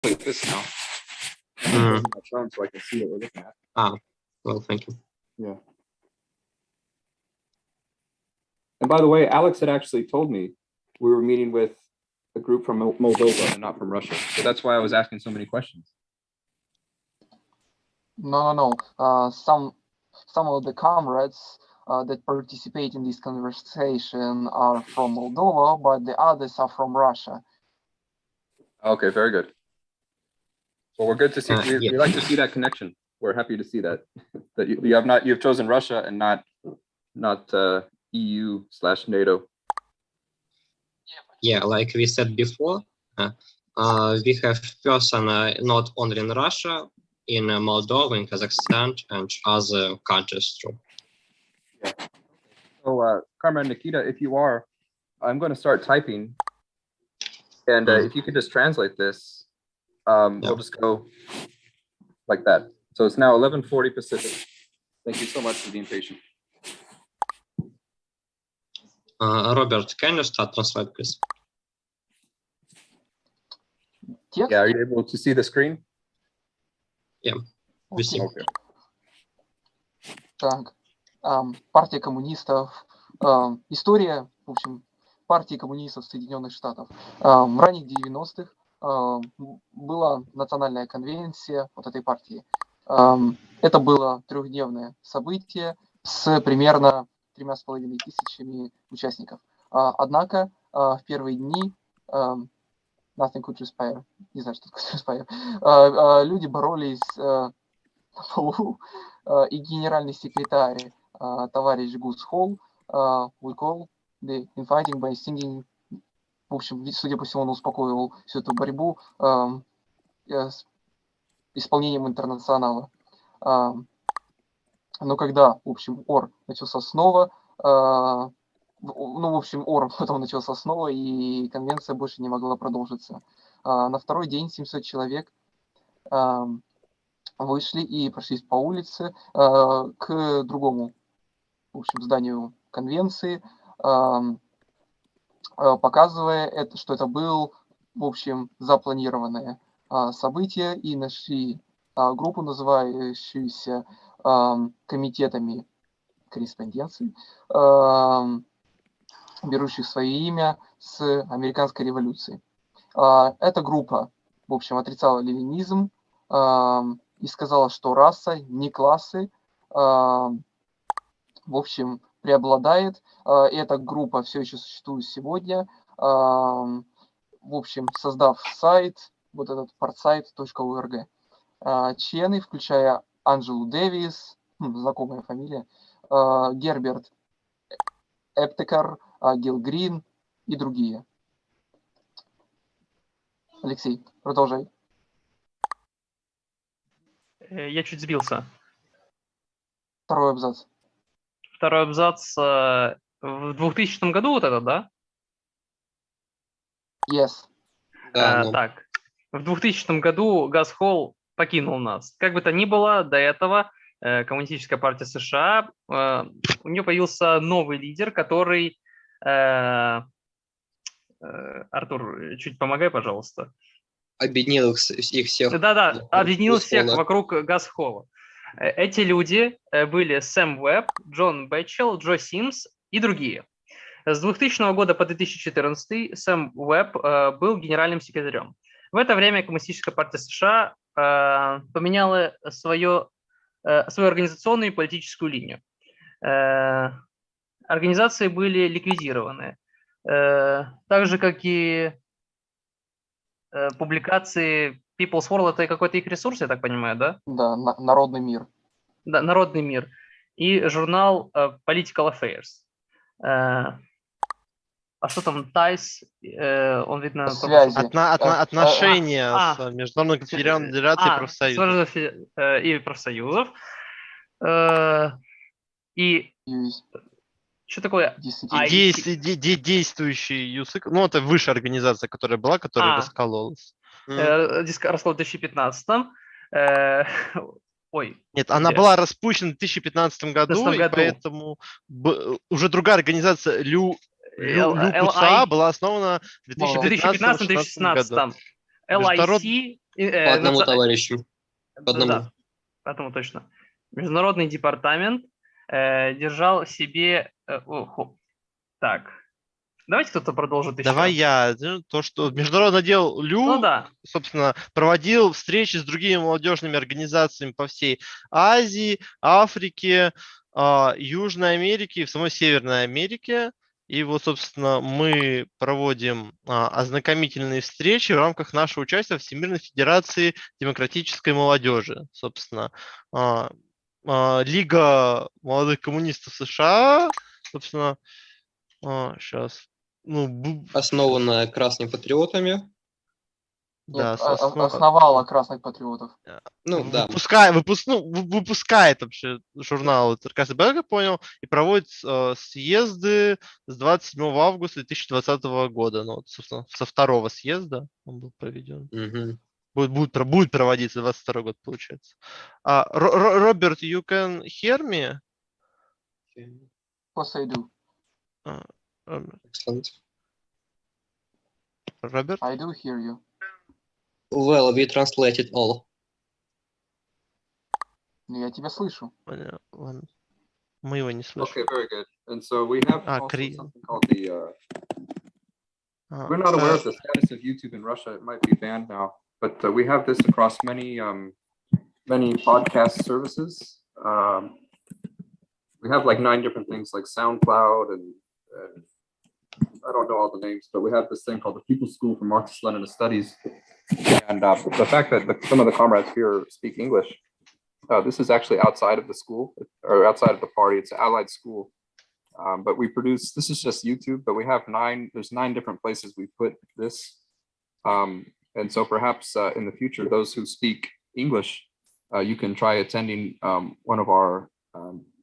like this now. My phone so I can see what we're looking at. Well, thank you. Yeah. And by the way, Alex had actually told me we were meeting with a group from Moldova and not from Russia. So that's why I was asking so many questions. No. Some of the comrades that participate in this conversation are from Moldova, but the others are from Russia. Okay, very good. Well, we're good to see. We like to see that connection. We're happy to see that you've chosen Russia and not EU/NATO. Yeah, like we said before, we have person not only in Russia, in Moldova, in Kazakhstan, and other countries too. Yeah. So, Karma and Nikita, if you are, I'm going to start typing, and if you could just translate this, we'll just go like that. So it's now 11:40 Pacific. Thank you so much for being patient. Robert, can you start translate, please? Текст? Yeah, are you able to see the screen? Yeah, we see. Okay. Так, партия коммунистов, история, в общем, партии коммунистов Соединенных Штатов. В ранних 90-х была национальная конвенция вот этой партии. Это было трехдневное событие с примерно 3,5 тысячами участников. Однако в первые дни nothing could transpire. Не знаю, что такое transpire. Люди боролись на полу, и генеральный секретарь товарищ Гус Холл we call the infighting by singing. В общем, судя по всему, он успокоил всю эту борьбу с исполнением интернационала. Но когда, в общем, ор начался снова, ор потом начался снова, и конвенция больше не могла продолжиться. На второй день 700 человек вышли и прошлись по улице к другому, в общем, зданию конвенции, показывая, что это был, в общем, запланированное событие, и нашли группу, называющуюся комитетами корреспонденции, берущих свое имя с американской революции. Эта группа, в общем, отрицала ленинизм и сказала, что раса, не классы, в общем, преобладает. И эта группа все еще существует сегодня, в общем, создав сайт, вот этот partсайт.org. Члены, включая Анджелу Дэвис, знакомая фамилия, Герберт Эптекар, Гил Грин и другие. Алексей, продолжай. Я чуть сбился. Второй абзац. Второй абзац в 2000 году вот это, да? Yes. Так, в 2000 году Гас Холл покинул нас. Как бы то ни было, до этого Коммунистическая партия США, у нее появился новый лидер, который... Артур, чуть помогай, пожалуйста. Объединил их всех. Да, объединил всех вокруг Гас Холла. Эти люди были Сэм Уэбб, Джон Бэтчелл, Джо Симс и другие. С 2000 года по 2014 Сэм Уэбб был генеральным секретарем. В это время Коммунистическая партия США поменяла свою организационную и политическую линию. Организации были ликвидированы. Так же, как и публикации People's World, это какой-то их ресурс, я так понимаю, да? Да, Народный мир. Да, Народный мир. И журнал Political Affairs. А что там, Тайс? Он, видно... Связи. Отношения с Международной конфедерацией профсоюзов. И профсоюзов. И... Что такое? Действующий ЮСК. Ну, это высшая организация, которая была, которая раскололась. Раскол в 2015-м. Ой. Нет, она была распущена в 2015 году, и поэтому уже другая организация ЛЮКУЦА была основана в 2015-2016 году. LIC... По одному товарищу. По одному. Да, поэтому точно. Международный департамент держал себе... Так, давайте кто-то продолжит еще. Давай я. То, что международный отдел собственно, проводил встречи с другими молодежными организациями по всей Азии, Африке, Южной Америке и в самой Северной Америке. И вот, собственно, мы проводим ознакомительные встречи в рамках нашего участия в Всемирной Федерации Демократической Молодежи. Собственно, Лига молодых коммунистов США, собственно, сейчас. Основанная красными патриотами. Да, основала красных патриотов. Да. Выпускает вообще журнал «Красный патриот», как понял, и проводит съезды с 27 августа 2020 года. Ну, собственно, со второго съезда он был проведен. Будет проводиться 22 год, получается. Роберт, you can hear me? Of course I do. Excellent. Роберт? I do hear you. Well, we translate it all. Я тебя слышу. Мы его не слышим. Okay, very good. And so we have also something called the... we're not aware of the status of YouTube in Russia. It might be banned now. But we have this across many podcast services. We have like 9 different things like SoundCloud and I don't know all the names, but we have this thing called the People's School for Marxist-Leninist Studies. And the fact that some of the comrades here speak English, this is actually outside of the school or outside of the party. It's an allied school. But we produce, this is just YouTube, but we have there's 9 different places we put this. And so perhaps in the future, those who speak English, you can try attending one of our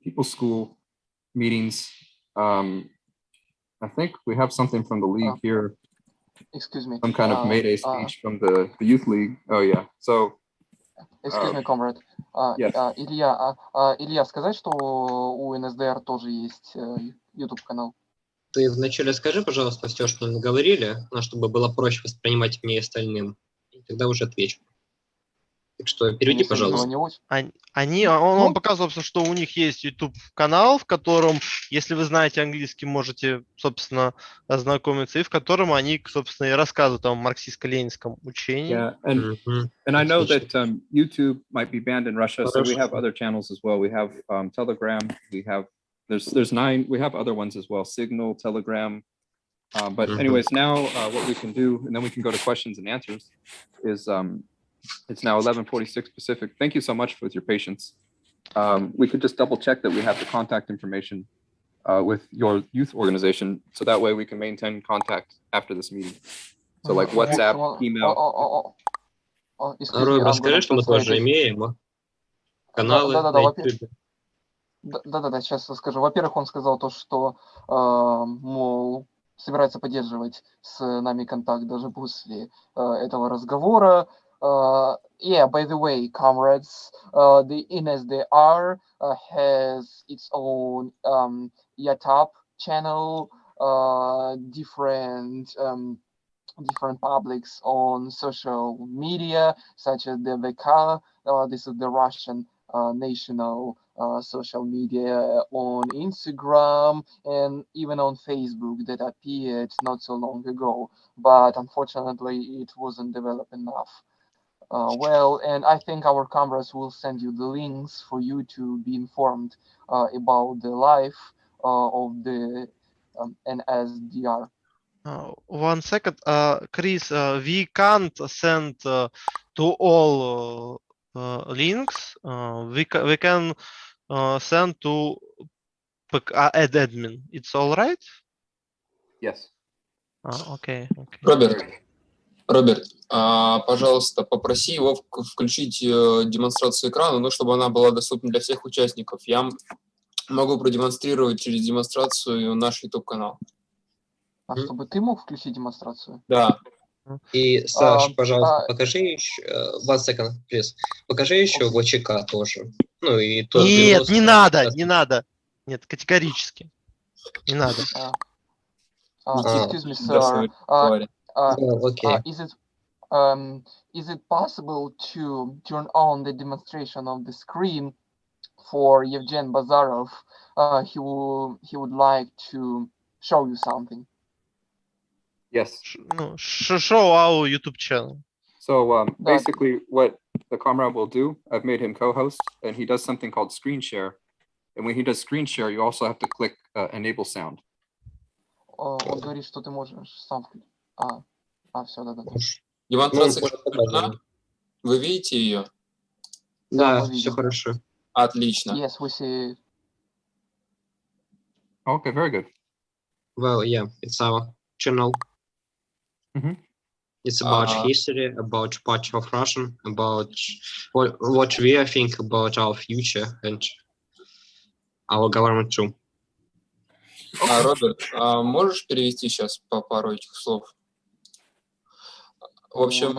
People's School meetings. I think we have something from the league here. Excuse me. Some kind of Mayday speech from the youth league. Oh yeah. So. Excuse me, comrade. Yes. Илья, сказать, что у НСДР тоже есть YouTube канал? Ты вначале скажи, пожалуйста, все, что мы говорили, чтобы было проще воспринимать мне и остальным. И тогда уже отвечу. Так что переведи, пожалуйста. Он показывал, что у них есть YouTube-канал, в котором, если вы знаете английский, можете, собственно, ознакомиться, и в котором они, собственно, и рассказывают о марксистско-ленинском учении. Yeah, and I know that YouTube might be banned in Russia, so we have other channels as well. We have Telegram. We have there's 9. We have other ones as well. Signal, Telegram. But anyways, now what we can do, and then we can go to questions and answers, is it's now 11:46 Pacific. Thank you so much with your patience. We could just double check that we have the contact information with your youth organization, so that way we can maintain contact after this meeting. So like WhatsApp, email. Роберт, расскажи, что мы тоже имеем. Каналы на YouTube. Да, сейчас скажу. Во-первых, он сказал то, что, мол, собирается поддерживать с нами контакт даже после этого разговора. Yeah, by the way, comrades, the NSDR has its own YouTube channel, different publics on social media, such as the VK. This is the Russian national social media, on Instagram and even on Facebook that appeared not so long ago, but unfortunately it wasn't developed enough. Well, and I think our comrades will send you the links for you to be informed about the life of the NSDR. 1 second, Chris, we can't send to all links. We can send to admin. It's all right? Yes. Okay. Роберт, пожалуйста, попроси его включить демонстрацию экрана, но чтобы она была доступна для всех участников. Я могу продемонстрировать через демонстрацию наш YouTube-канал. А чтобы ты мог включить демонстрацию? Да. И, Саш, пожалуйста, покажи еще... One second, please. Покажи еще ВЧК тоже. Ну, и тоже. Нет, не надо. Нет, категорически. Не надо. Excuse me, sir. Okay. Is it possible to turn on the demonstration of the screen for Yevgen Bazarov? He would like to show you something. Yes. Show our YouTube channel. So basically what the comrade will do, I've made him co-host, and he does something called screen share. And when he does screen share, you also have to click enable sound. Он говорит, что ты можешь сам включить. Все, да. Демонстрация экрана. Вы видите ее? Да, все хорошо. Отлично. Yes, we see. Okay, very good. Well, yeah, it's our channel. It's about history, about part of Russian, about what we think about our future and our government too. Роберт, можешь перевести сейчас по пару этих слов? В общем,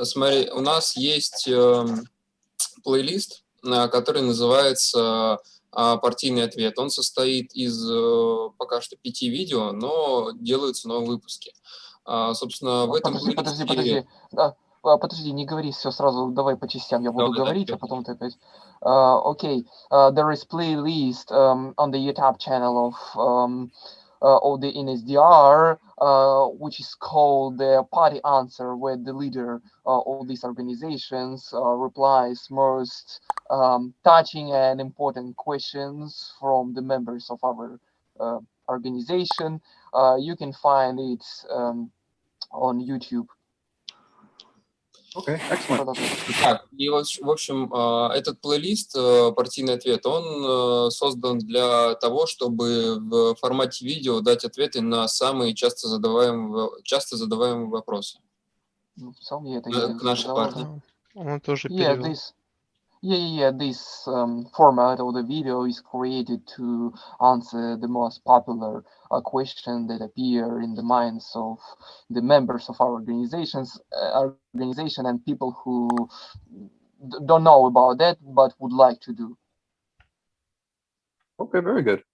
смотри, у нас есть плейлист, который называется «Партийный ответ». Он состоит из пока что 5 видео, но делаются новые выпуски. Собственно, в этом плейлисте... Подожди, не говори все сразу, давай по частям, я буду говорить, а потом ты опять... Okay, there is playlist on the YouTube channel of the NSDR, which is called the Party Answer, where the leader of these organizations replies most touching and important questions from the members of our organization. You can find it on YouTube. Okay, excellent. Так, и в общем, этот плейлист «Партийный ответ», он создан для того, чтобы в формате видео дать ответы на самые часто задаваемые вопросы к нашей партии. Он тоже перевел. This format of the video is created to answer the most popular question that appear in the minds of the members of our organization and people who don't know about that but would like to do. Okay, very good.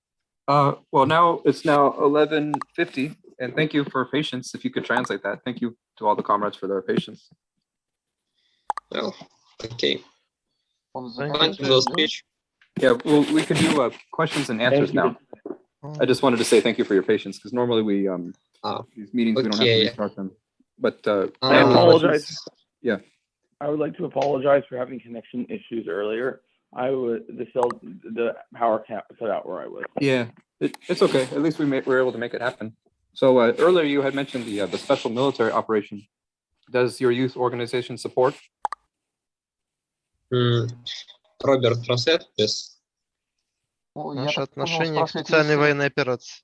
Well, now it's now 11:50, and thank you for patience. If you could translate that, thank you to all the comrades for their patience. Well, okay. Thank you for speech. Yeah, well, we could do questions and answers now. I just wanted to say thank you for your patience, because normally we these meetings we don't have to restart them. But I apologize. Yeah, I would like to apologize for having connection issues earlier. The power cut out where I was. Yeah, it's okay. At least we were able to make it happen. So earlier you had mentioned the special military operation. Does your youth organization support? Роберт, translate this. Наше отношение к специальной военной операции.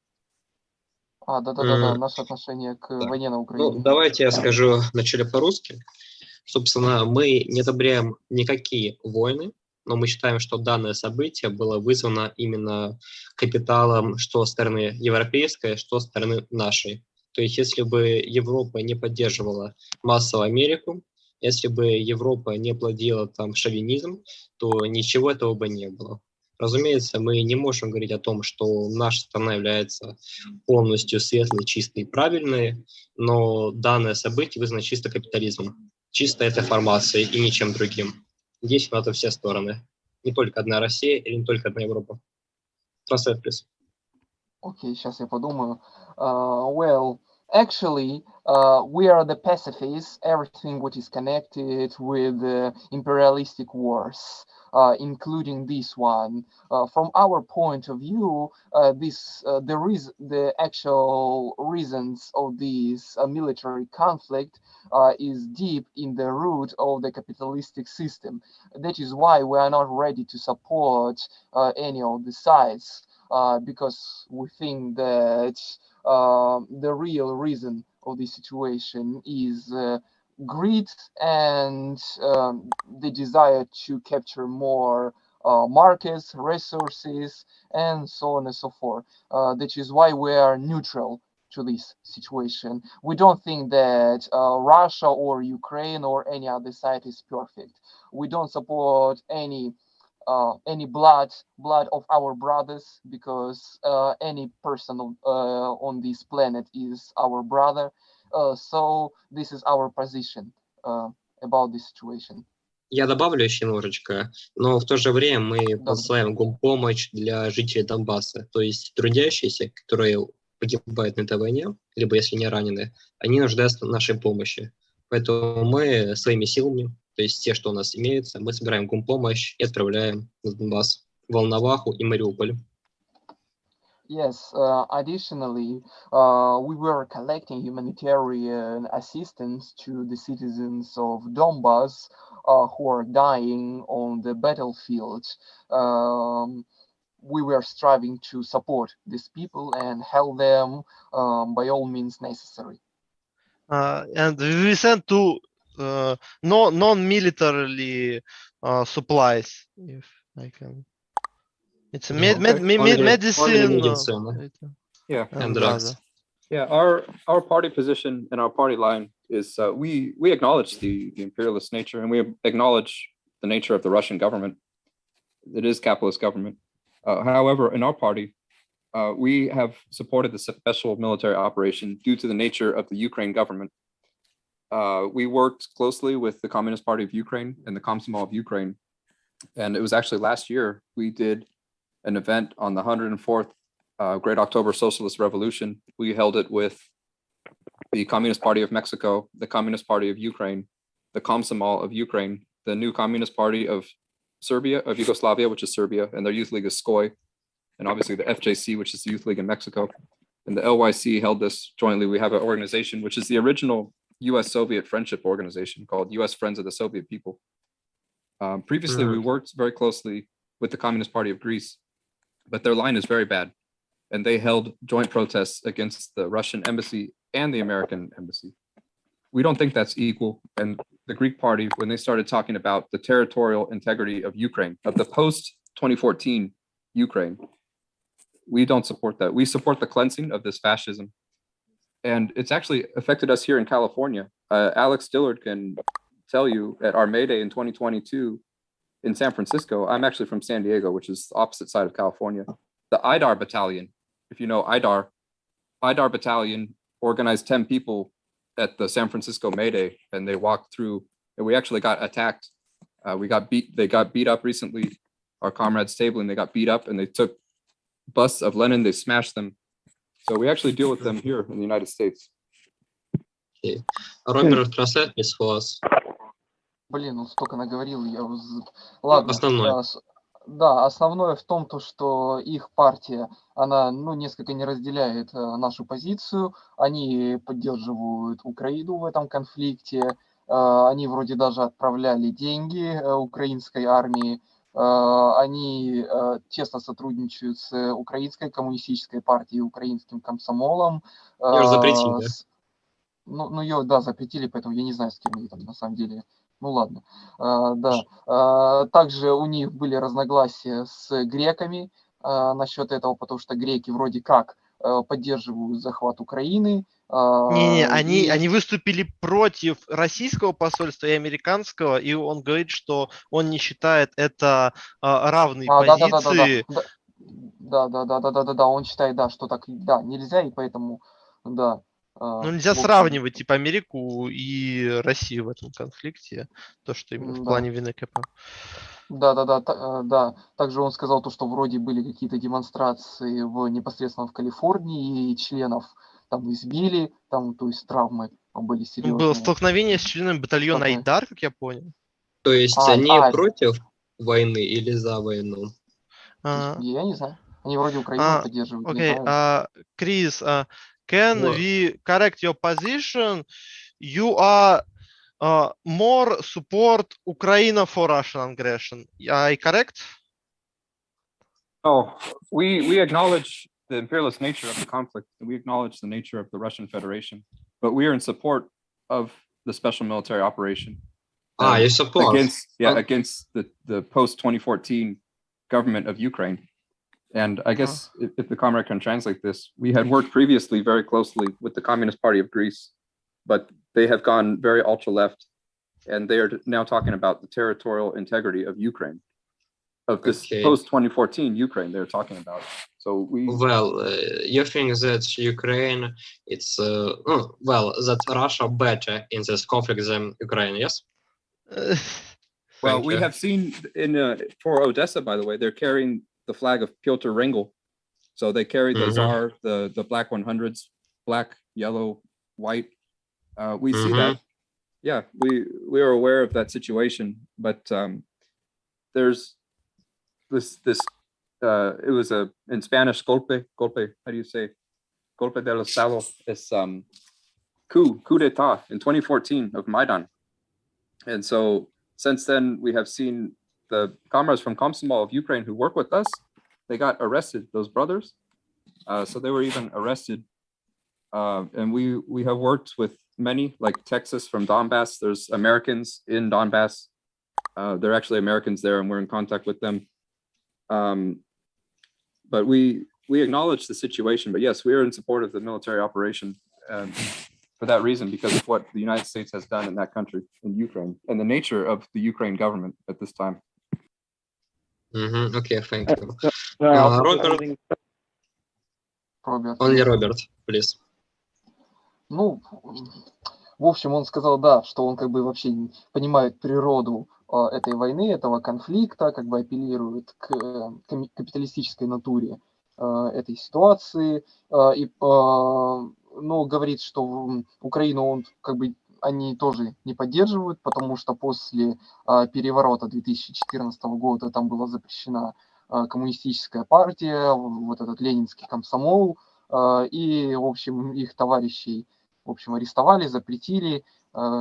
Да, наше отношение к войне на Украине. Ну, давайте я скажу вначале по-русски. Собственно, мы не одобряем никакие войны, но мы считаем, что данное событие было вызвано именно капиталом что стороны европейской, что стороны нашей. То есть, если бы Европа не поддерживала массово Америку, если бы Европа не плодила там шовинизм, то ничего этого бы не было. Разумеется, мы не можем говорить о том, что наша страна является полностью светлой, чистой и правильной, но данное событие вызвано чисто капитализмом, чисто этой формацией и ничем другим. Здесь надо все стороны. Не только одна Россия или не только одна Европа. Translate, please. Окей, сейчас я подумаю. Well, actually, we are the pacifists, everything what is connected with imperialistic wars, including this one. From our point of view, the actual reasons of this military conflict is deep in the root of the capitalistic system. That is why we are not ready to support any of the sides, because we think that the real reason of this situation is greed and the desire to capture more markets, resources, and so on and so forth. That is why we are neutral to this situation. We don't think that Russia or Ukraine or any other side is perfect. We don't support any blood of our brothers, because any person on this planet is our brother. So this is our position about this situation. Я добавлю еще немножечко, но в то же время мы посылаем помощь для жителей Донбасса, то есть трудящиеся, которые погибают на этой войне, либо если не ранены, они нуждаются в нашей помощи. Поэтому мы своими силами, то есть те, что у нас имеется, мы собираем помощь и отправляем на Донбасс, Волноваху и Мариуполь. Yes, additionally, we were collecting humanitarian assistance to the citizens of Donbass who are dying on the battlefield. We were striving to support these people and help them by all means necessary. And we sent to non-military supplies, if I can. It's a medicine. Yeah, and drugs. Yeah, our party position and our party line is we acknowledge the imperialist nature, and we acknowledge the nature of the Russian government. It is capitalist government. However, in our party, we have supported the special military operation due to the nature of the Ukraine government. We worked closely with the Communist Party of Ukraine and the Komsomol of Ukraine. And it was actually last year we did an event on the 104th Great October Socialist Revolution. We held it with the Communist Party of Mexico, the Communist Party of Ukraine, the Komsomol of Ukraine, the new Communist Party of Serbia, of Yugoslavia, which is Serbia, and their youth league is SCOY, and obviously the FJC, which is the youth league in Mexico. And the LYC held this jointly. We have an organization, which is the original US-Soviet friendship organization called US Friends of the Soviet People. Previously, we worked very closely with the Communist Party of Greece, but their line is very bad. And they held joint protests against the Russian embassy and the American embassy. We don't think that's equal. And the Greek party, when they started talking about the territorial integrity of Ukraine, of the post-2014 Ukraine, we don't support that. We support the cleansing of this fascism. And it's actually affected us here in California. Alex Dillard can tell you at our May Day in 2022 in San Francisco, I'm actually from San Diego, which is the opposite side of California. The IDAR battalion, if you know IDAR battalion organized 10 people at the San Francisco May Day, and they walked through, and we actually got attacked. They got beat up recently. Our comrades Tabling, they got beat up, and they took busts of Lenin, they smashed them. So we actually deal with them here in the United States. Okay. Роберт, трансляция с вас. Блин, он столько наговорил, Ладно. Основное. Да, основное в том, что их партия, она, несколько не разделяет нашу позицию. Они поддерживают Украину в этом конфликте. Они вроде даже отправляли деньги украинской армии. Они тесно сотрудничают с Украинской коммунистической партией, украинским комсомолом. Ее запретили. Ее, запретили, поэтому я не знаю, с кем они там на самом деле. Ладно. Также у них были разногласия с греками насчет этого, потому что греки вроде как поддерживают захват Украины. Они выступили против российского посольства и американского, и он говорит, что он не считает это равной позиции. Да, он считает, что так, нельзя, и поэтому, нельзя сравнивать Америку и Россию в этом конфликте, то, что именно в плане вины КП. Да. Также он сказал что вроде были какие-то демонстрации непосредственно в Калифорнии, и членов там избили, то есть травмы были серьезные. Было столкновение с членами батальона Айдар, как я понял. То есть они против войны или за войну? Я не знаю. Они вроде Украину поддерживают. Окей, Крис, can we correct your position? You are more support Ukraine for Russian aggression. I correct? Oh, we acknowledge the imperialist nature of the conflict, and we acknowledge the nature of the Russian Federation, but we are in support of the special military operation. You support against the post-2014 government of Ukraine. And I guess if the comrade can translate this, we had worked previously very closely with the Communist Party of Greece, but they have gone very ultra-left, and they are now talking about the territorial integrity of Ukraine, of this post-2014 Ukraine they're talking about. So we. Well, you think that Ukraine, it's that Russia better in this conflict than Ukraine? Yes. Well, Thank we you. have seen in for Odessa, by the way, they're carrying the flag of Pyotr Wrangel. So they carry the Tsar, the black 100s, black, yellow, white. We see that. Yeah, we are aware of that situation, but there's this it was in Spanish golpe. How do you say? Golpe del Estado. It's coup d'état in 2014 of Maidan, and so since then we have seen the comrades from Komsomol of Ukraine who work with us. They got arrested. Those brothers. So they were even arrested, and we have worked with many, like Texas from Donbass. There's Americans in Donbass. They're actually Americans there, and we're in contact with them. But we acknowledge the situation. But yes, we are in support of the military operation for that reason, because of what the United States has done in that country, in Ukraine, and the nature of the Ukraine government at this time. Okay, thank you. Robert. Роберт. Only Robert, please. Ну, в общем, он сказал, да, что он как бы вообще не понимает природу этой войны, этого конфликта, как бы апеллирует к капиталистической натуре этой ситуации, но говорит, что Украину он как бы они тоже не поддерживают, потому что после переворота 2014 года там была запрещена коммунистическая партия, вот этот ленинский комсомол, и, в общем, их товарищей, в общем, арестовали, запретили,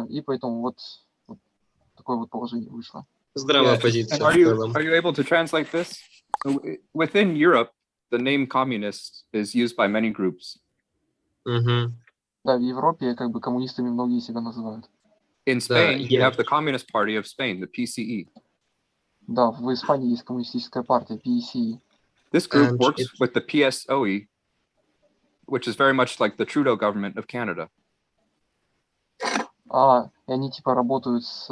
и поэтому вот такое вот положение вышло. Здравая позиция. Are you able to translate this? So within Europe, the name communist is used by many groups. Да, в Европе как бы коммунистами многие себя называют. In Spain, you have the Communist Party of Spain, the PCE. Да, в Испании есть коммунистическая партия, PCE. This group works with the PSOE, which is very much like the Trudeau government of Canada. И они типа работают с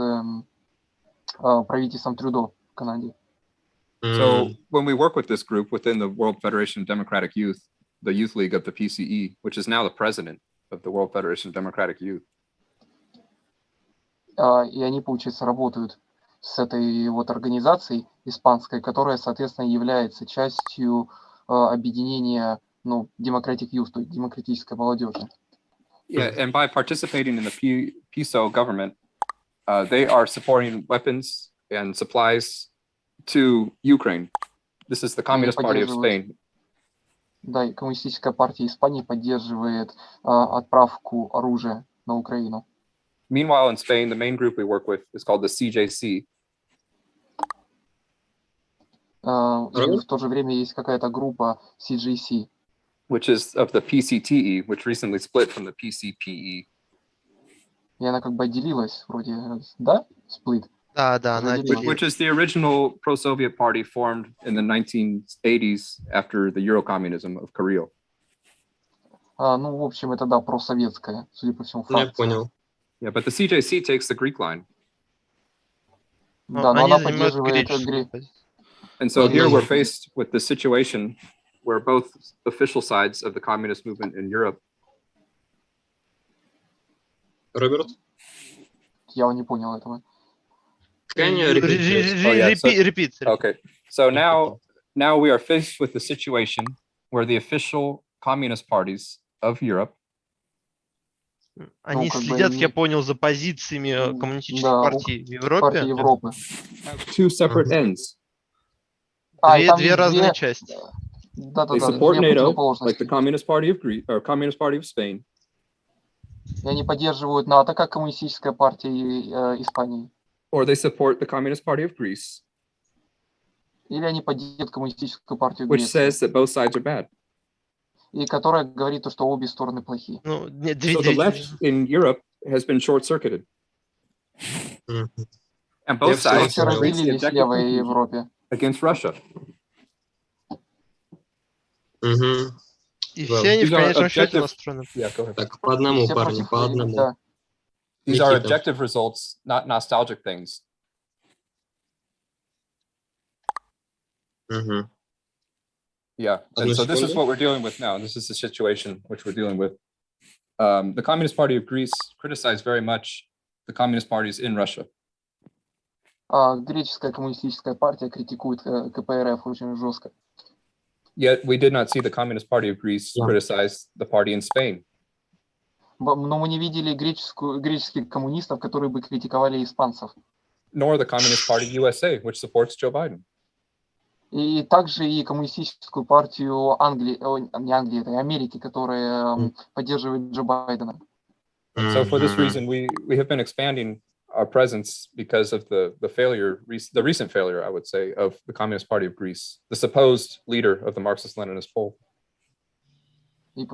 правительством Трюдо в Канаде. So when we work with this group within the World Federation of Democratic Youth, the Youth League of the PCE, which is now the president of the World Federation of Democratic Youth. И они, получается, работают с этой вот организацией испанской, которая, соответственно, является частью объединения, ну, Democratic Youth, то есть демократической молодежи. Yeah, and by participating in the PSO government, they are supporting weapons and supplies to Ukraine. This is the Communist Party of Spain. Да, и коммунистическая партия Испании поддерживает отправку оружия на Украину. Meanwhile, in Spain, the main group we work with is called the CJC. И в то же время есть какая-то группа CJC. Which is of the PCTE, which recently split from the PCPE. И она как бы отделилась, вроде, да? Split. Да, она отделилась. Which is the original pro-Soviet party formed in the 1980s after the Eurocommunism of Korea. Ну, в общем, это, да, просоветская, судя по всему, фракция. Я понял. Yeah, but the CJC takes the Greek line. Да, но она поддерживает And so here we're faced with the situation where both official sides of the communist movement in Europe. Роберт? Я не понял этого. Can you repeat? Okay, so now we are faced with the situation where the official communist parties of Europe. Они следят, я понял, за позициями коммунистических партий в Европе. Have two separate ends. Две разные части. They support NATO, like the Communist Party of Greece or Communist Party of Spain. И они поддерживают НАТО, как коммунистическая партия Испании. Or they support the Communist Party of Greece. Или они поддерживают коммунистическую партию Which Греции. says that both sides are bad. И которая говорит, что обе стороны плохие. So the left in Europe has been short-circuited. And both sides разделились левая в Европе. Against Russia. И все они в конечном счете настроены. Так, по одному, парни, по одному. These are objective results, not nostalgic things. Yeah, and so this is what we're dealing with now. This is the situation which we're dealing with. The Communist Party of Greece criticized very much the communist parties in Russia. Греческая коммунистическая партия критикует КПРФ очень жестко. Yet we did not see the Communist Party of Greece criticize the party in Spain. Но мы не видели греческих коммунистов, которые бы критиковали испанцев. Nor the Communist Party USA, which supports Joe Biden. И также и коммунистическую партию Америки, которая поддерживает Джо Байдена. So for this reason, we have been expanding our presence because of the recent failure, I would say, of the Communist Party of Greece, the supposed leader of the Marxist-Leninist pole. И,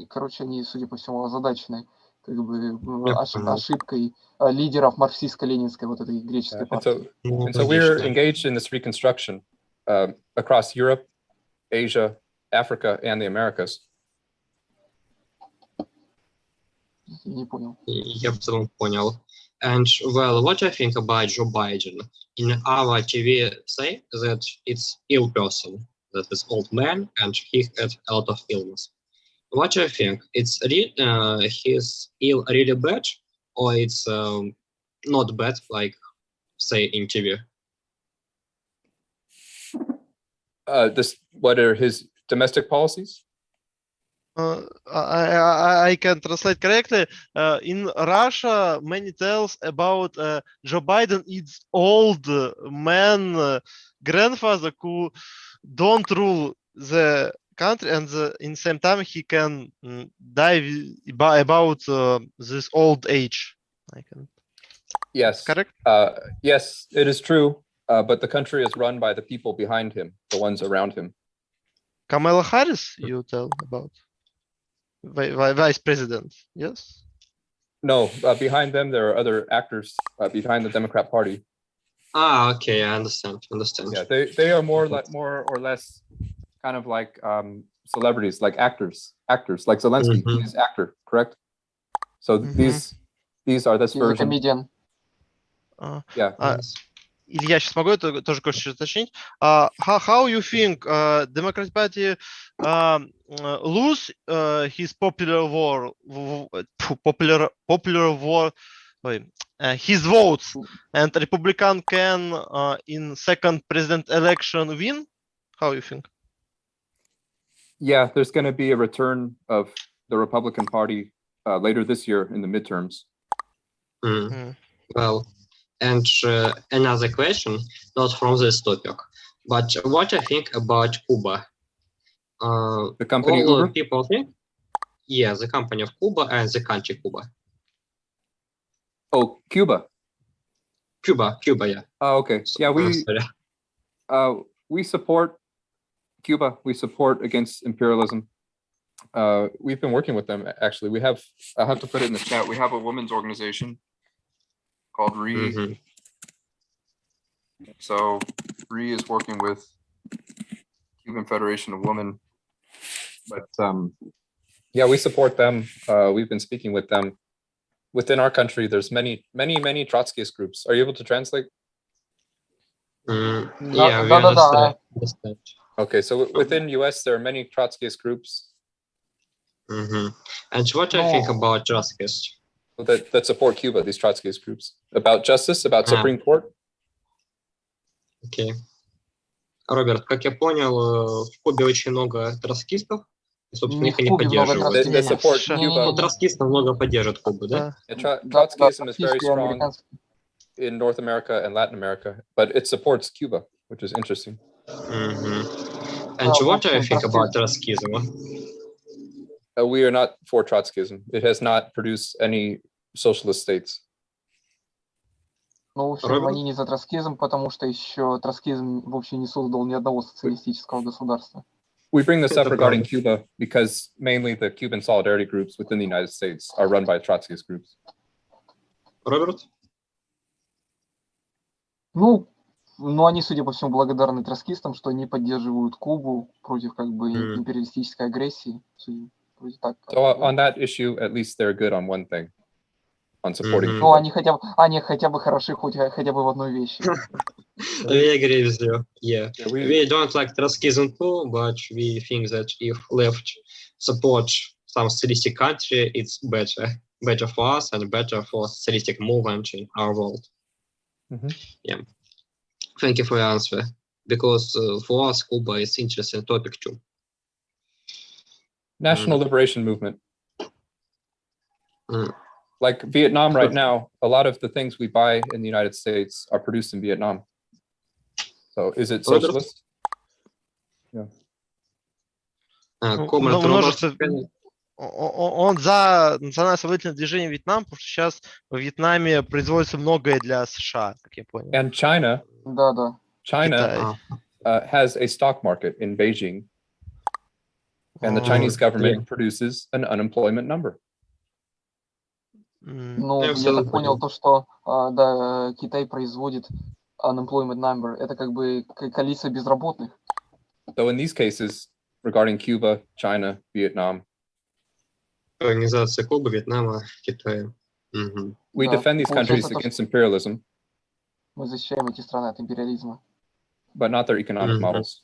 короче, они, судя по всему, озадачены как бы ошибкой лидеров марксистско-ленинской вот этой греческой партии. And so we're engaged in this reconstruction across Europe, Asia, Africa, and the Americas. Не понял. Я в целом понял. And well, what do you think about Joe Biden? In our TV say that it's ill person, that is old man, and he had a lot of illness. What do you think? It's his ill really bad, or it's not bad, like say in TV? What are his domestic policies? I can translate correctly. In Russia, many tells about Joe Biden is old man, grandfather who don't rule the country, and in same time he can die about this old age. Yes. Correct? Yes, it is true. But the country is run by the people behind him, the ones around him. Kamala Harris, you tell about vice president, yes? No, behind them there are other actors behind the Democrat Party. Okay, I understand. Yeah, they are more or less kind of like celebrities, like actors like Zelensky. He's actor, correct? So these are this version. Comedian. Yeah. Илья, сейчас могу это тоже кое-что уточнить. How you think Democratic Party lose his his votes, and Republican can in second president election win? How you think? Yeah, there's going to be a return of the Republican Party later this year in the midterms. Well. And another question, not from this topic, but what do you think about Cuba? The company all Uber? People think? Yeah, the company of Cuba and the country Cuba. Oh, Cuba. Cuba, yeah. Oh, okay. Yeah, we support Cuba. We support against imperialism. We've been working with them, actually. I have to put it in the chat. We have a women's organization called RE. So RE is working with Cuban Federation of Women. But yeah, we support them. We've been speaking with them. Within our country, there's many Trotskyist groups. Are you able to translate? Yeah, we understand. Okay, so within US, there are many Trotskyist groups. And what do you think about Trotskyists? That support Cuba, these Trotskyist groups. About justice, about Supreme Court? Окей. Роберт, как я понял, в Кубе очень много троцкистов, и, собственно, их и не поддерживают. Троцкистов много поддерживают Кубу, да? Trotskyism is very strong in North America and Latin America, but it supports Cuba, which is interesting. And what do you think about Trotskyism? We are not for Trotskyism. It has not produced any socialist states. Ну, в общем, они не за троцкизм, потому что еще троцкизм вообще не создал ни одного социалистического государства. We bring this up regarding Cuba because mainly the Cuban solidarity groups within the United States are run by Trotskyist groups. Роберт? Ну, они, судя по всему, благодарны троцкистам, что они поддерживают Кубу против как бы империалистической агрессии. So on that issue, at least they're good on one thing, on supporting. Ну, они хотя бы хороши хотя бы в одной вещи. We agree with you. Yeah. Yeah, We don't like Trotskyism too, but we think that if left support some socialistic country, it's better for us and better for socialistic movement in our world. Yeah. Thank you for your answer. Because for us, Cuba is interesting topic too. National liberation movement. Like Vietnam right now, a lot of the things we buy in the United States are produced in Vietnam. So is it socialist? Yeah. Он за национально-освободительное движение Вьетнам, потому что сейчас во Вьетнаме производится многое для США, как я понял. And China. Да. China has a stock market in Beijing. And the Chinese government produces an unemployment number. Ну, я так понял то, что да, Китай производит unemployment number. Это как бы количество безработных. So in these cases, regarding Cuba, China, Vietnam, Организация Кубы, Вьетнама, Китая. We defend these countries against imperialism. Мы защищаем эти страны от империализма. But not their economic models.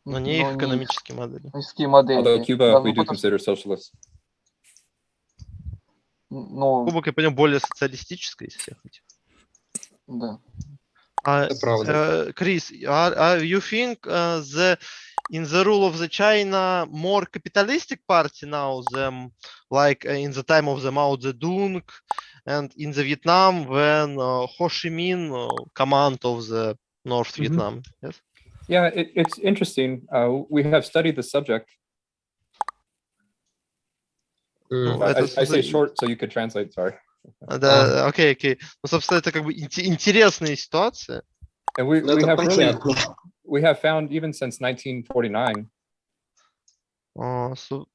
Но не их экономические модели. Although Cuba, we do consider socialist. Куба, я понял, более социалистическая из всех этих. Да. Это правда. Chris, you think in the rule of the China more capitalistic party now than like in the time of the Mao Zedong and in the Vietnam when Ho Chi Minh command of the North Vietnam? Yes. Yeah, it's interesting. We have studied the subject. I say short, so you could translate. Sorry. Да, окей. Ну, собственно, это как бы интересная ситуация. And we have found even since 1949.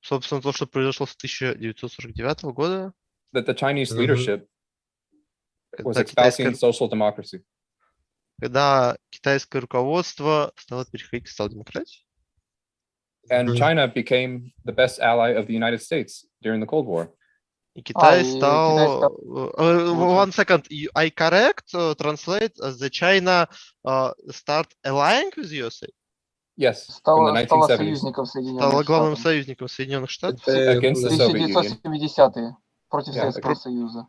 Собственно, то, что произошло с 1949 года. That the Chinese leadership was espousing social democracy. Когда китайское руководство стало переходить к социал-демократии. And China became the best ally of the United States during the Cold War. И Китай стал... One second, I correct, translate, the China start allying with USA? Yes, from the 1970s. Стала главным союзником Соединенных Штатов. Against the Soviet Union. 1970-е, против Советского Союза.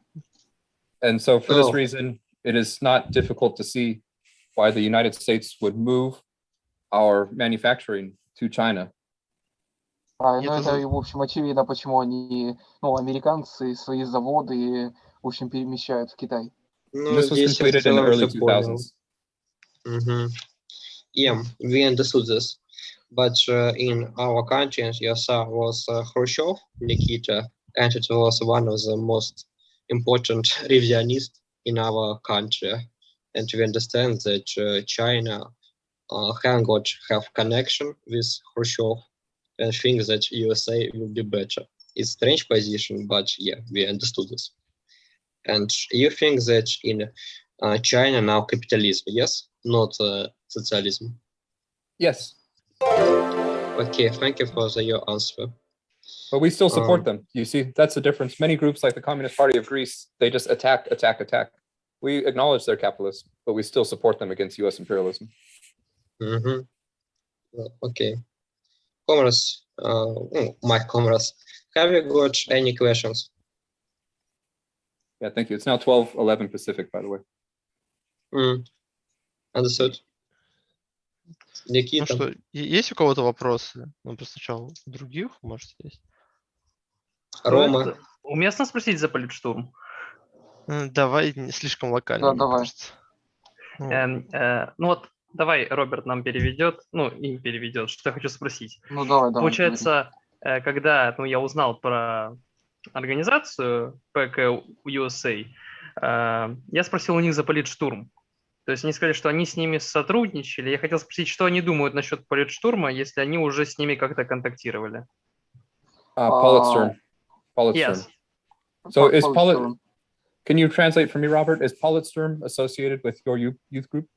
And so for this reason, it is not difficult to see why the United States would move our manufacturing to China. Ну, это, в общем, очевидно, почему они, американцы свои заводы, в общем, перемещают в Китай. This was completed in the early 2000s. Yeah, we understood this. But in our country, as you saw, was Khrushchev, Nikita, and it was one of the most important revisionists in our country. And we understand that China have connection with Khrushchev and think that USA will be better. It's strange position, but yeah, we understood this. And you think that in China now capitalism, yes? Not socialism? Yes. Okay, thank you for your answer. But we still support them. You see, that's the difference. Many groups like the Communist Party of Greece, they just attack. We acknowledge their capitalism, but we still support them against US imperialism. Okay. Comrades, my comrades, have you got any questions? Yeah, thank you. It's now 12:11 Pacific, by the way. Understood. Никита. Ну что, есть у кого-то вопросы? Ну, просто сначала других, может, есть. Рома. Уместно спросить за политштурм? Давай, не слишком локально, мне кажется. Ну вот, давай Роберт нам переведет, им переведет, что я хочу спросить. Давай. Получается, когда я узнал про организацию PKUSA, я спросил у них за политштурм. То есть они сказали, что они с ними сотрудничали. Я хотел спросить, что они думают насчет политштурма, если они уже с ними как-то контактировали. Politsturm. Yes. So can you translate for me, Robert? Is Politsturm associated with your youth group?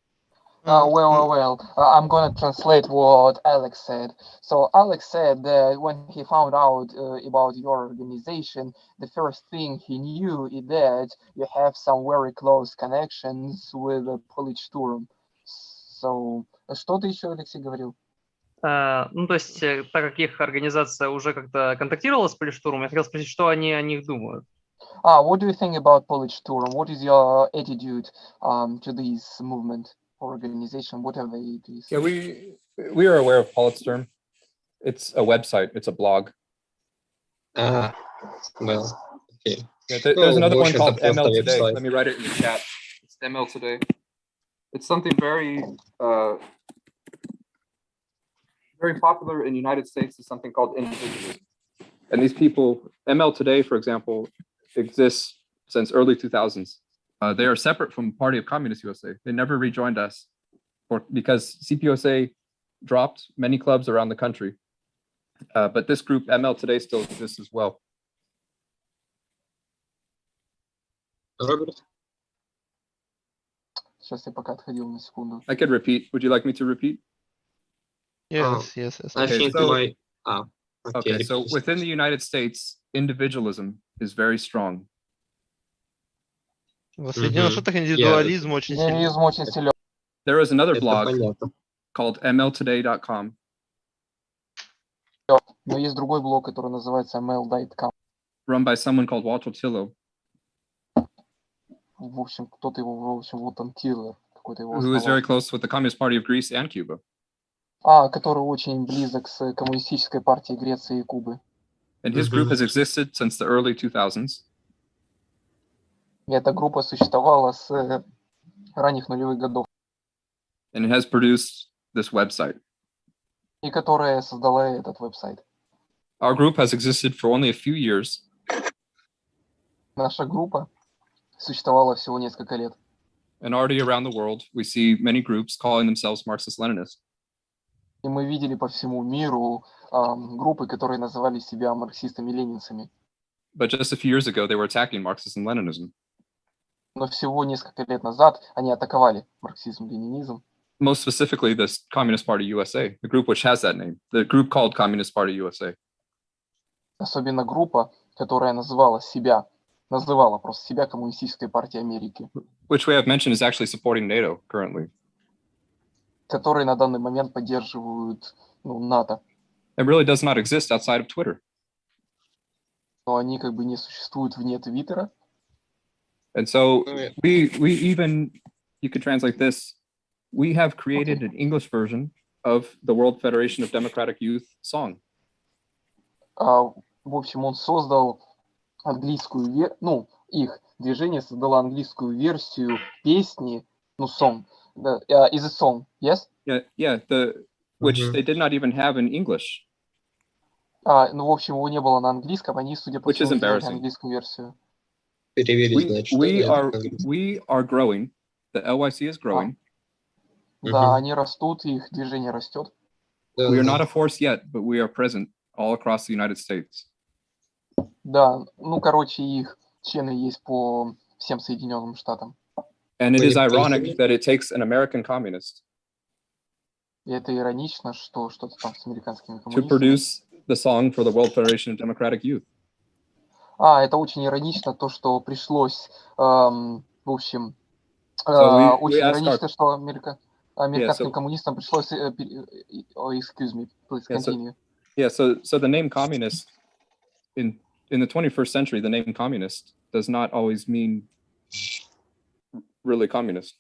I'm gonna translate what Alex said. So Alex said that when he found out about your organization, the first thing he knew is that you have some very close connections with Politsturm. So, что ты еще, Алексей, говорил? Ну, то есть, так как их организация уже как-то контактировала с Политштурмом, я хотел спросить, что они о них думают. What do you think about Politsturm? What is your attitude to this movement? Organization, whatever it is. Yeah, we are aware of Politsturm. It's a website. It's a blog. Well, okay. Yeah, there's another one called ML Today. Let me write it in the chat. It's ML Today. It's something very very popular in the United States. Is something called individualism. And these people, ML Today, for example, exists since early 2000s. They are separate from Party of Communist USA. They never rejoined us because CPUSA dropped many clubs around the country. But this group, ML Today, still exists as well. Robert? Сейчас я пока отходил на секунду. I could repeat. Would you like me to repeat? Yes. I think so, okay, so within the United States, individualism is very strong. В Соединенных Штатах индивидуализм очень сильный. There is another blog called mltoday.com. Но есть другой блог, который называется ml.com. Run by someone called Walter Tillo. В общем, кто-то его, в общем, вот он Тиллер. Who is very close with the Communist Party of Greece and Cuba. Который очень близок с коммунистической партией Греции и Кубы. And his group has existed since the early 2000s. Эта группа существовала с ранних нулевых годов. And it has produced this website. И которая создала этот веб-сайт. Our group has existed for only a few years. Наша группа существовала всего несколько лет. And already around the world, we see many groups calling themselves Marxist-Leninists. И мы видели по всему миру группы, которые называли себя марксистами-ленинцами. But just a few years ago, they were attacking Marxism-Leninism. Но всего несколько лет назад они атаковали марксизм-ленинизм. Most specifically, the Communist Party USA, the group which has that name, the group called Communist Party USA. Особенно группа, которая называла просто себя Коммунистической партией Америки. Which we have mentioned is actually supporting NATO currently. Которые на данный момент поддерживают НАТО. It really does not exist outside of Twitter. Но они как бы не существуют вне Твиттера. And so we even, you could translate this, we have created an English version of the World Federation of Democratic Youth song. В общем, он создал английскую, их движение создало английскую версию песни, song. Is it song? Yes? Yeah, which they did not even have in English. В общем, его не было на английском, они, судя по всему, сделали английскую версию. We are growing. The LYC is growing. Да, они растут, и их движение растет. We are not a force yet, but we are present all across the United States. Да, их члены есть по всем Соединенным Штатам. And it is ironic that it takes an American communist И это иронично, что что-то там с американскими to коммунистами. produce the song for the World Federation of Democratic Youth. Это очень иронично, то, что пришлось, в общем, очень иронично, что американским коммунистам пришлось, excuse me, please continue. So the name communist, in the 21st century, the name communist does not always mean really communist.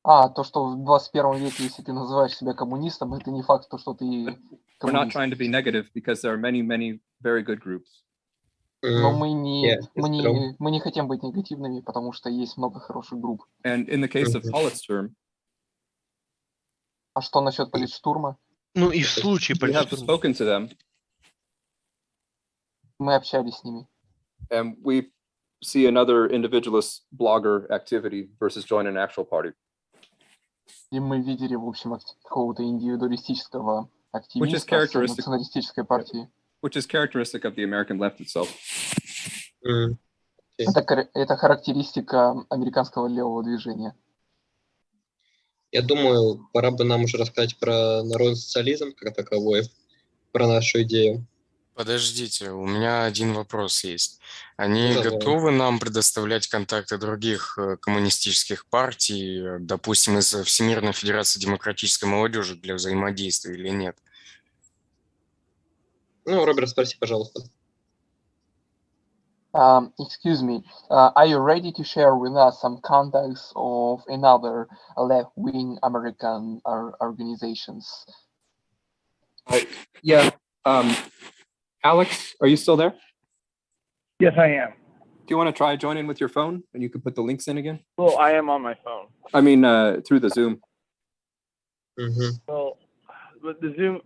То, что в 21 веке, если ты называешь себя коммунистом, это не факт, что ты коммунист. We're not trying to be negative because there are many, many very good groups. Но мы не хотим быть негативными, потому что есть много хороших групп. And in the case of Politsturm, А что насчет Политштурма? И в случае we have spoken to them. Мы общались с ними. And we see another individualist blogger activity versus join an actual party. И мы видели, в общем, какого-то индивидуалистического активиста националистической партии. Which is characteristic of the American left itself. Это характеристика американского левого движения. Я думаю, пора бы нам уже рассказать про народный социализм как таковой, про нашу идею. Подождите, у меня один вопрос есть. Они Давай. готовы нам предоставлять контакты других коммунистических партий, допустим, из Всемирной Федерации Демократической Молодежи для взаимодействия или нет? Ну, Роберт, спроси, пожалуйста. Excuse me, are you ready to share with us some contacts of another left-wing American organizations? Yeah. Alex, are you still there? Yes, I am. Do you want to try joining with your phone and you can put the links in again? Well, I am on my phone. I mean, through the Zoom. Well, with the Zoom,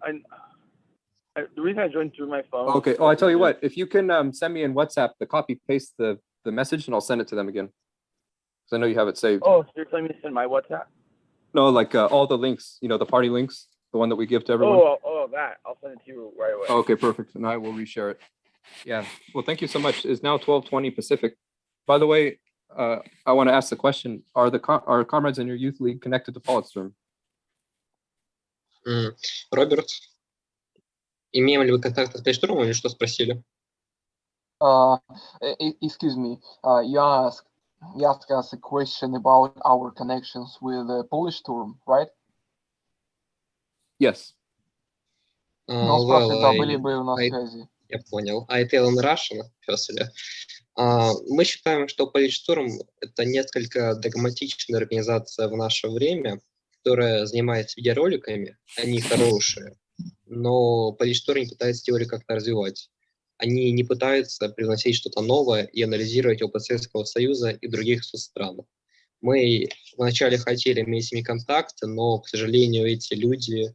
the reason I joined through my phone. Okay. Oh, I tell you what, if you can send me in WhatsApp the copy paste the message and I'll send it to them again. Because I know you have it saved. Oh, so you're telling me to send my WhatsApp? No, like all the links, you know, the party links, the one that we give to everyone. Oh, that. I'll send it to you right away. Okay, perfect. And I will reshare it. Yeah. Well, thank you so much. It's now 12:20 Pacific. By the way, I want to ask the question: Are our comrades in your youth league connected to Politsturm? Роберт, имеем ли вы контакты с Политштурмом или что спросили? Excuse me, you asked us a question about our connections with Politsturm, right? Yes. Ну, спрашивает, да, были бы у нас связи. Я понял. I tell in Russian, firstly. Мы считаем, что Политштурм – это несколько догматичная организация в наше время, которая занимается видеороликами, они хорошие, но Политштурм не пытается теорию как-то развивать. Они не пытаются привносить что-то новое и анализировать опыт Советского Союза и других соцстран. Мы вначале хотели иметь с ними контакты, но, к сожалению, эти люди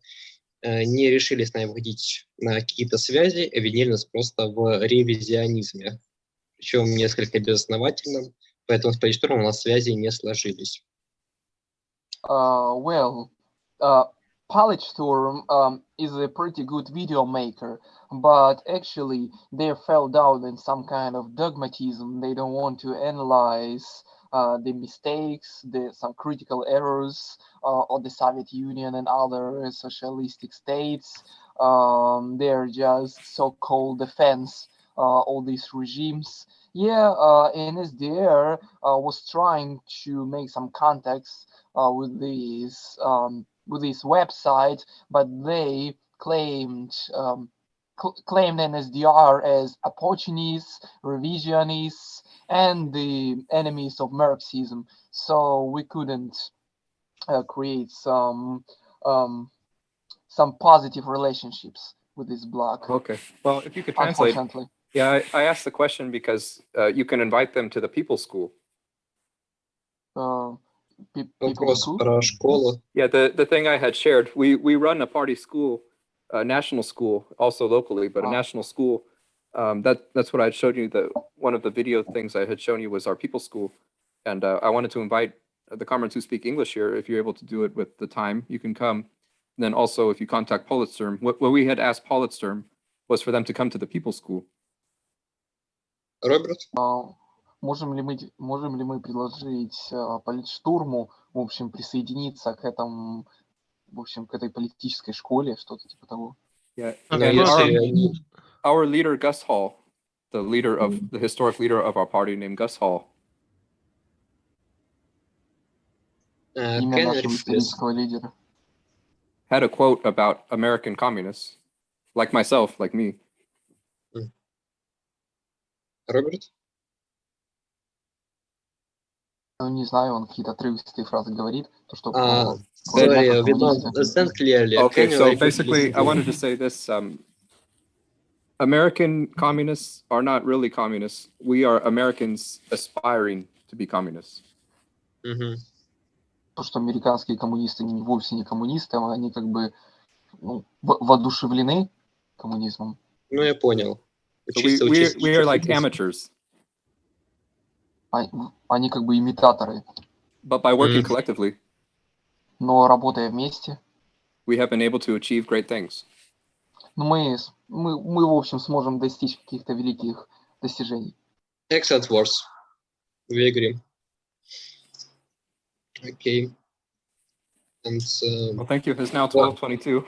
не решили с нами выходить на какие-то связи, обвинили нас просто в ревизионизме, причем несколько безосновательном, поэтому с Политштурмом у нас связи не сложились. Politsturm is a pretty good video maker, but actually they fell down in some kind of dogmatism. They don't want to analyze the mistakes, some critical errors of the Soviet Union and other socialistic states. They're just so-called defense all these regimes. Yeah, NSDR was trying to make some contacts with this website, but they claimed NSDR as opportunists, revisionists, and the enemies of Marxism. So we couldn't create some positive relationships with this blog. Okay. Well, if you could translate. Unfortunately. Yeah, I asked the question because you can invite them to the People's School. Yeah, the thing I had shared, we run a party school, a national school, also locally, but a national school. That's what I had showed you. One of the video things I had shown you was our People's School, and I wanted to invite the comrades who speak English here. If you're able to do it with the time, you can come. And then also, if you contact Politsturm, what we had asked Politsturm was for them to come to the People's School. Роберт? Можем ли мы предложить Политштурму, в общем, присоединиться к этому, в общем, к этой политической школе, что-то типа того? Yeah. Our leader, Gus Hall, the historic leader of our party named Gus Hall. Имя нашего исторического лидера. Had a quote about American communists, like myself, like me. Роберт? Ну, не знаю, он какие-то отрывистые фразы говорит. То, что sorry, we don't understand clearly. Okay, so basically, I wanted to say this. American communists are not really communists. We are Americans aspiring to be communists. То, что американские коммунисты вовсе не коммунисты, а они как бы воодушевлены коммунизмом. Ну, я понял. So we are like amateurs. Они как бы имитаторы. But by working collectively, но работая вместе, we have been able to achieve great things. Мы в общем сможем достичь каких-то великих достижений. Excellent words. We agree. Okay. And, Well, thank you. It's now 12:22.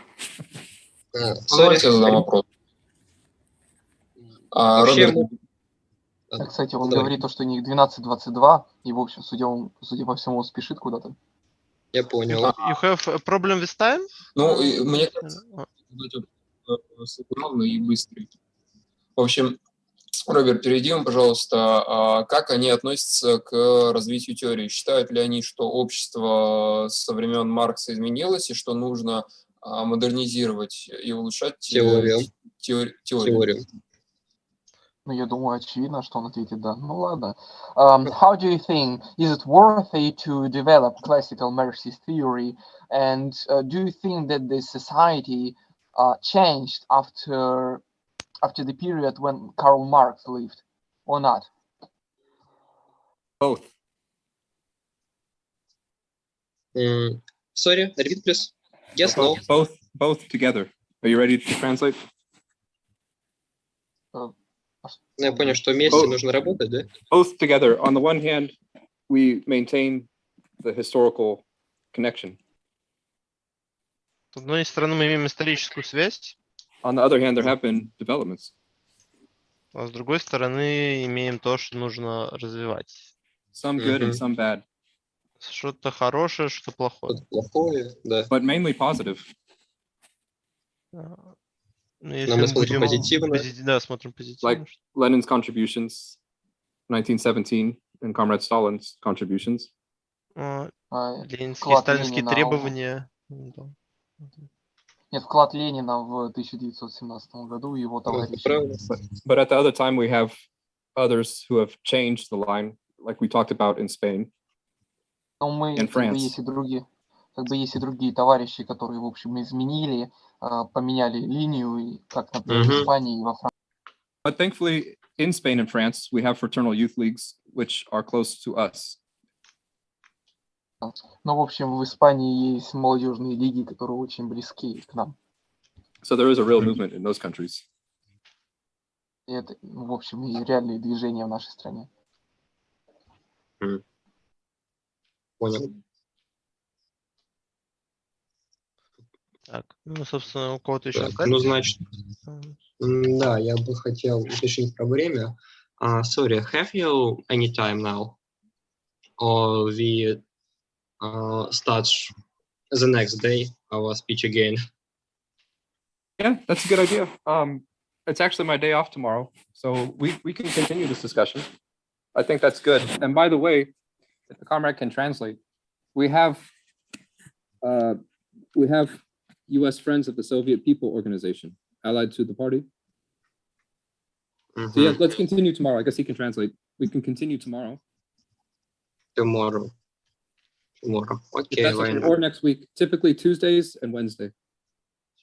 Sorry. Давайте я задам вопрос. Вообще, Роберт, Кстати, он давай. говорит то, что у них 12:22, и, в общем, судя по всему, он спешит куда-то. Я понял. You have a problem with time? ну, и мне кажется, главный и быстрый. В общем, Роберт, переведи им, пожалуйста, как они относятся к развитию теории. Считают ли они, что общество со времен Маркса изменилось и что нужно модернизировать и улучшать теорию? Ну, я думаю, очевидно, что он ответит да. Ну, ладно. How do you think, is it worthy to develop classical Marxist theory? And do you think that the society changed after the period when Karl Marx lived, or not? Both. Sorry, repeat, please. Yes, no. Both together. Are you ready to translate? Я понял, что вместе нужно работать, да? Both together. On the one hand, we maintain the historical connection. С одной стороны, мы имеем историческую связь, On the other hand, there have been developments. а с другой стороны, имеем то, что нужно развивать. Some good and some bad. Что-то хорошее, что-то плохое. Что-то плохое, да. But mainly positive. Если мы смотрим позитивно. Да, смотрим позитивно. Like Lenin's contributions, 1917, and Comrade Stalin's contributions. Ленинские, сталинские требования. Нет, вклад Ленина в 1917 году и его товарищей. But at the other time, we have others who have changed the line, like we talked about in Spain. Но мы, есть и другие товарищи, которые, в общем, изменили, поменяли линию, и как, например, в Испании и во Франции. But thankfully, in Spain and France, we have fraternal youth leagues, which are close to us. Но, в общем, в Испании есть молодежные лиги, которые очень близки к нам. So there is a real movement in those countries. И это, в общем, и реальные движения в нашей стране. Понял. Так, ну, собственно, у кого-то еще... Так, ну, значит, да, я бы хотел уточнить про время. Sorry, have you any time now? Or we start the next day our speech again? Yeah, that's a good idea. It's actually my day off tomorrow, so we can continue this discussion. I think that's good. And by the way, if the comrade can translate, we have U.S. Friends of the Soviet People Organization, allied to the party. So yeah, let's continue tomorrow. I guess he can translate. We can continue tomorrow. Tomorrow. Okay. Or next week. Typically Tuesdays and Wednesday.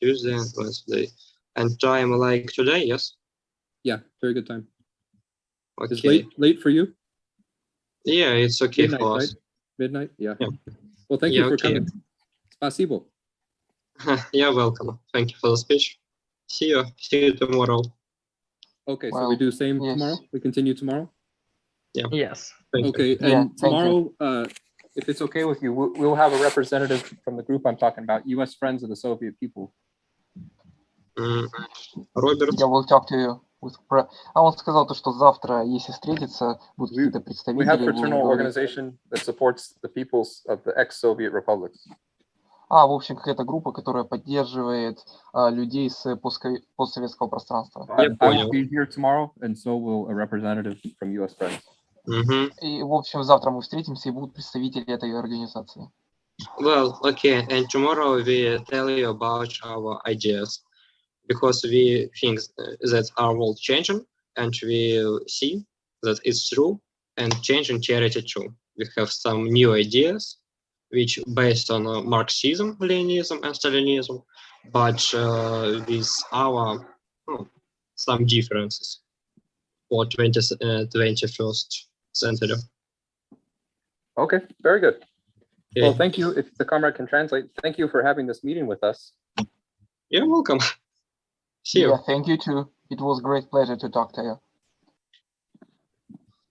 Tuesday and Wednesday. And time like today, yes? Yeah, very good time. Okay. Is late for you? Yeah, it's okay Midnight, for us. right? Midnight? Yeah. Yeah. Well, thank you for coming. Спасибо. You're welcome. Thank you for the speech. See you tomorrow. Okay, so we do same tomorrow? We continue tomorrow? Yeah. Yes. Okay, and tomorrow, if it's okay with you, we'll have a representative from the group I'm talking about, U.S. Friends of the Soviet People. Роберт. Я will talk to you. Он сказал то, что завтра, если встретиться, будут какие-то представители. We have a fraternal organization that supports the peoples of the ex-Soviet republics. В общем, какая-то группа, которая поддерживает людей с постсоветского пространства. I will be here tomorrow, and so will a representative from U.S. Friends. И, в общем, завтра мы встретимся, и будут представители этой организации. Well, okay, and tomorrow we tell you about our ideas, because we think that our world changing, and we see that it's true, and changing charity too. We have some new ideas, which based on Marxism, Leninism, and Stalinism, but with our some differences for 21st century. Okay, very good. Okay. Well, thank you. If the comrade can translate, thank you for having this meeting with us. You're welcome. See you. Yeah, thank you too. It was a great pleasure to talk to you.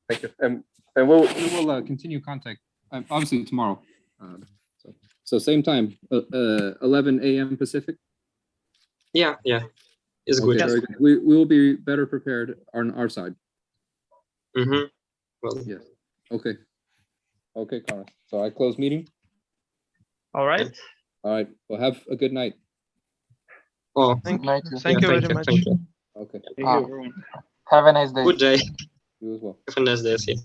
Thank you. And we will continue contact, obviously tomorrow. So same time, 11 a.m. Pacific? Yeah, it's Okay, good. very good. We will be better prepared on our side. Mm-hmm. Well, Yes. Okay. Okay, Connor. So I close meeting. All right. All right. Well, have a good night. oh, Good night. Thank you very much. Thank you. Okay. Thank you, everyone. Have a nice day. Good day. You as well. Have a nice day. See you.